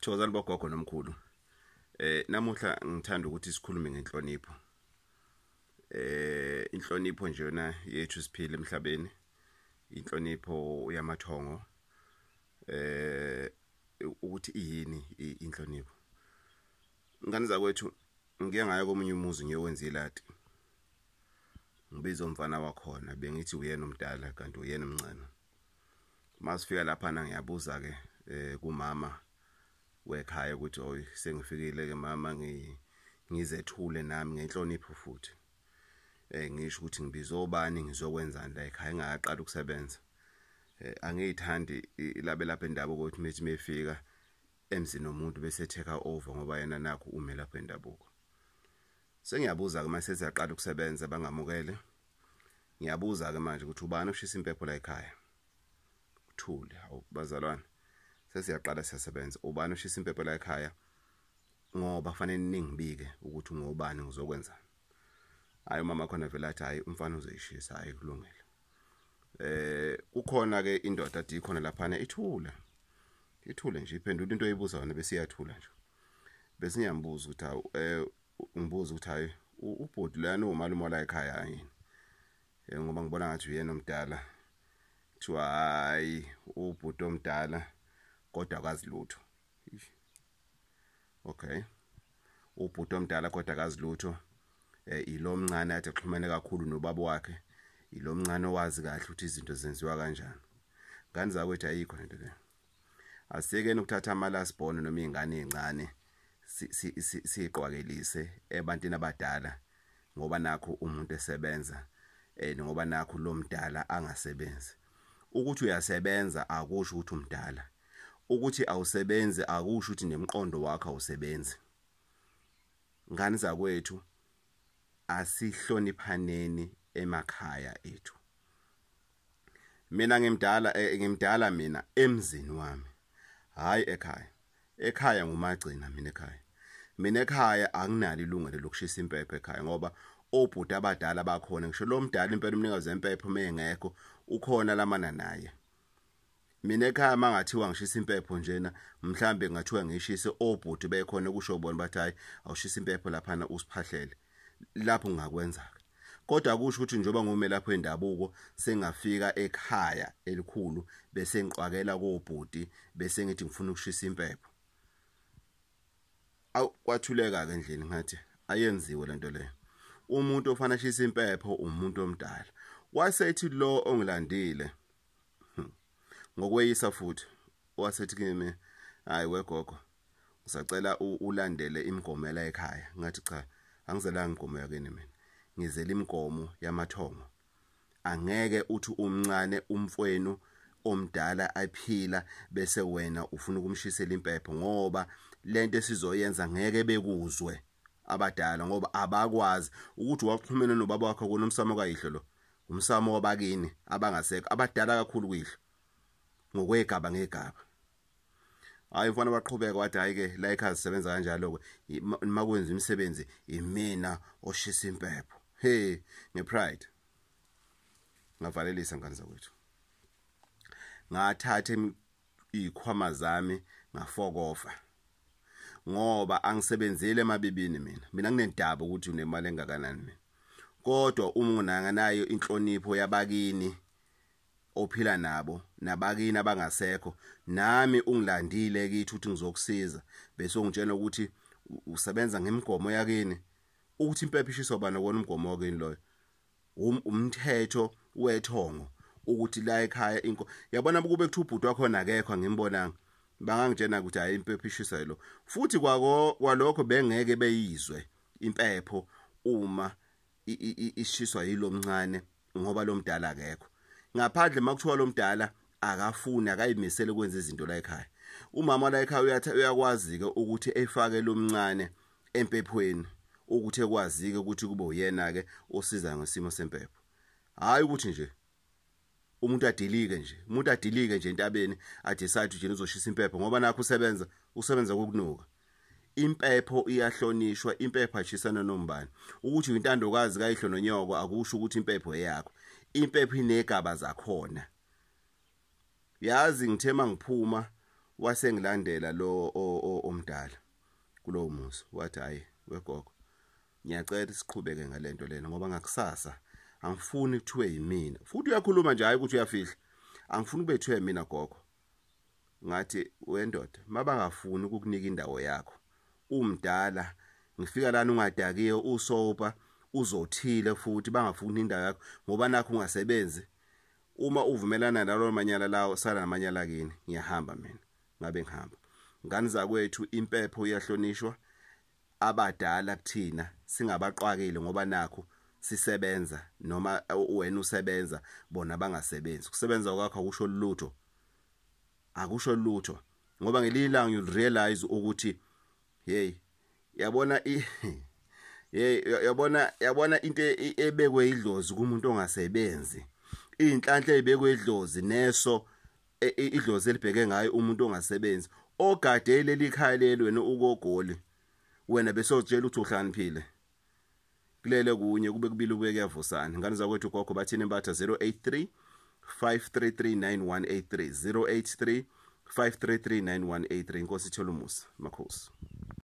Thokozani bogogo nomkhulu. Namuhla ngithanda ukuthi sikhulume ngenhlonipho. Inhlonipho nje yona yethu siphile emhlabeni. Inhlonipho yamathongo. Ukuthi yini inhlonipho. Ngani zakwethu ngike ngaya komunye umuzi ngiyowenza iladi. Ngibiza umfana wakhona bengithi uyena omdala kanti uyena omncane. Masifika lapha na ngiyabuza ke kumama wekhaya ukuthi oy sengifikile ke mama ngizethule nami ngenhlonipho futhi. Ngisho ukuthi ngibiza ubani ngizokwenzani la ekhaya engaqala ukusebenza. Angiyithandi labe lapha endabuko ukuthi methi mefika emzini nomuntu bese take over ngoba yena nakho ume lapha endabuko. Sengiyabuza ke mase siyaqala ukusebenza bangamukele. Ngiyabuza ke manje ukuthi ubani ushisa impepho la ekhaya. Uthule awubazalwane. Sesiyaqala siyasebenza ubani ushisa impepho la ekhaya ngoba fanele ningibike ukuthi ngobani ngizokwenza. Hayi mama khona vele athi hayi umfana uzoyishisa hayi kulungile. Kukhona ke indoda athi khona lapha ithule. Ithule nje iphendula into oyibuza wona bese iyathula nje. Bese ngiyambuza ukuthi ngibuza ukuthi hayi ubhodi lana umalume la ekhaya yini. Ngoba ngibona ngathi uyena omdala. Kuthiwa hayi ubhodi omdala kodwa akazi lutho. Okay. Ubhodi omdala kodwa akazi lutho. Ilo mncane athi exhumene kakhulu nobaba wakhe. Ilo mncane owazi kahle ukuthi izinto zenziwa kanjani. Ngani zakwethu ayikho lento le. Asikeni ukuthatha amalasbone noma izingane ezincane siqwakelise ebantwini abadala ngoba nakho umuntu esebenza ngoba nakho lo mdala angasebenzi. Ukuthi uyasebenza akusho ukuthi umdala. Ukuthi awusebenzi akusho ukuthi nemiqondo wakho awusebenzi. Ngani zakwethu asihloniphaneni emakhaya ethu. Mina ngimdala mina emzini wami. Hayi ekhaya. Ekhaya ngumagcina mina ekhaya. Mina ekhaya anginalo ilungelo lokushisa impepho ekhaya ngoba obhuti abadala bakhona ngisho lo mdala impela umnikazi wempepho mengekho ukhona lamana naye. Mina ekhaya mangathiwa ngishisa impepho njena mhlambe ngathiwa ngishise obhuti bekhona kusho ubona bathi hayi awushisa impepho lapha na usiphahlele. Lapho ngakwenza. Kodwa akusho ukuthi njoba ngume lapho endabuko sengafika ekhaya elikhulu bese ngiqwakela kobhuti bese ngithi ngifuna ukushisa impepho. Kwathuleka ke endlini ngathi ayenziwe lento le. Umuntu ofana shisa impepho umuntu omdala. Wasethi lo ongilandile ngokweyisa futhi wasethi kimi hayi wegogo ngisacela ulandele imigomela ekhaya. Ngathi cha angizelanga inkomo yakeni mina. Ngizela imgomo yamathongo. Angeke uthi umncane umfwenu omdala aphila bese wena ufuna ukumshisela impepho ngoba lento esizoyenza ngeke bekuzwe abadala ngoba abakwazi ukuthi waxhumene nobaba wakho kunomsamo kayihlo lo. Umsamo wabakini abangasekho abadala kakhulu kuyihlo. Ngokwegaba ngegaba. Hayi mfana baqhubeka wathi hayi ke la ekhaya sisebenza kanjalo ke makwenza imisebenzi imina oshisa impepho. Hey ngepride. Ngavalelisa ngani zakwethu. Ngathatha ikhwama zami ngafokofa. Ngoba angisebenzile emabibini mina. Mina nginendaba ukuthi unemali engakanani mina. Kodwa umunanga nayo inhlonipho yabakini ophila nabo nabakini abangasekho nami ungilandile kithi ukuthi ngizokusiza bese ungitshela ukuthi usebenza ngemigomo yakini ukuthi impepho ishiswa bana kona umgomo wakini loyo umthetho wethongo ukuthi la ekhaya yabona kube kuthi ubhuti wakho nakekho ngimbonanga bangangitshena ukuthi hayi impepho ishiswa lo futhi kwalokho bengeke beyizwe impepho uma ishiswa yilo mncane ngoba lo mdala akekho. Ngaphandle makuthiwa lo mdala akafuni akayimisele ukwenza izinto la ekhaya. Umama la ekhaya uyakwazi ke ukuthi efake lo mncane empephweni ukuthi ekwazi ke ukuthi kube uyena ke osiza ngesimo sempepho. Hayi ukuthi nje umuntu adilike nje. Umuntu adilike nje entabeni athi sathi nje uzoshisa impepho ngoba nakho usebenza kokunuka. Impepho iyahlonishwa, impepho ayishisana nombani. Ukuthi uintandokazi kayihlo nonyoko akusho ukuthi impepho eyakho. Impepho inegaba zakhona. Yazi ngithema ngiphuma wasengilandela lo omdala kulowo muzi wathi hayi wegogo ngiyacela siqhubeke ngalento lena ngoba ngakusasa angifuni kuthiwe yimina futhi uyakhuluma nje hayi ukuthi uyafihla angifuni kubethiwe yimina gogo ngathi wendoda mabangafuni ukukunika indawo yakho umdala ngifika lana ungadakiwe usopa uzothile futhi bangafuni indawo yakho ngoba nakho ungasebenzi uma uvumelana nalo manyala lawo sala namanyala kini ngiyahamba mina ngabe ngihamba ngani zakwethu impepho iyahlonishwa abadala kuthina singabaqwakile ngoba nakho sisebenza noma wena usebenza bona bangasebenzi kusebenza kwakho akusho lutho ngoba ngelilanga you realize ukuthi hey yabona yabona into ebekwe idlozi kumuntu ongasebenzi inhlanhla ezibekwe idlozi neso idlozi elibheke ngayo umuntu ongasebenzi ogade lelikhaya leli wena ukogoli wena bese utshela ukuthi uhlaniphile kulele kunye kube kubili kube kuyavusana ngani zakwethu Gogo Bathini Mbatha 083 5339183 083 5339183 inkosi ithola umusa makhosi.